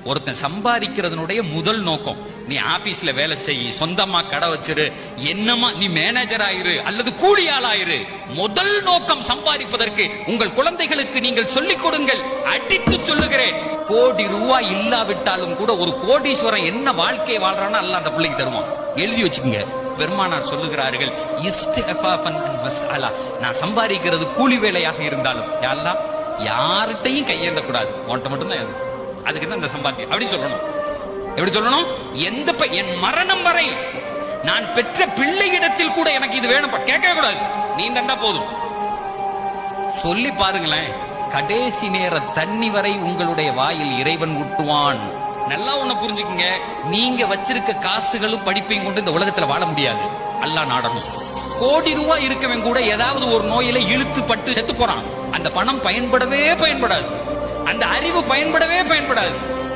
ஒருத்தன் சம்பாதிக்கிறதுனுடைய முதல் நோக்கம், நீ ஆபீஸ்ல வேலை செய்ய, சொந்தமா கடை வச்சிரு, என்னமா நீ மேனேஜர் ஆயிரு அல்லது கூலியாள் ஆயிரு. முதல் நோக்கம் சம்பாதிப்பதற்கு உங்கள் குழந்தைகளுக்கு நீங்கள் சொல்லிக் கொடுங்கள். அடித்து சொல்லுகிறேன், கோடி ரூபாய் இல்லாவிட்டாலும் கூட ஒரு கோடீஸ்வரன் என்ன வாழ்க்கை வாழ்றான்னு அல்லாஹ் அந்த பிள்ளைக்கு தருவான். எழுதி வச்சுக்கோங்க. பெருமானார் சொல்லுகிறார்கள், நான் சம்பாதிக்கிறது கூலி வேலையாக இருந்தாலும் யாரெல்லாம் யார்கிட்டையும் கையேந்த கூடாது, உன்கிட்ட மட்டும்தான். அதுக்கு தான் இந்த சம்பாத்தியம் அப்படின்னு சொல்லணும். எப்படி சொல்லணும்? என் மரணம் வரை நான் பெற்ற பிள்ளையிடத்தில் கூட எனக்கு இது வேணும் கேட்கவே கூடாது, நீ தண்டா போதும். சொல்லி பாருங்களேன், கடைசி நேர தண்ணி வரை உங்களுடைய வாயில் இறைவன் ஊட்டுவான். நல்லா ஒண்ணு புரிஞ்சுக்குங்க, நீங்க வச்சிருக்க காசுகளும் படிப்பையும் கொண்டு இந்த உலகத்துல வாழ முடியாது. அல்லாஹ் நாடணும். கோடி ரூபாய் இருக்கவன் கூட ஏதாவது ஒரு நோயில இழுத்து பட்டு செத்து போறான். அந்த பணம் பயன்படவே பயன்படாது, அந்த அறிவு பயன்படவே பயன்படாது.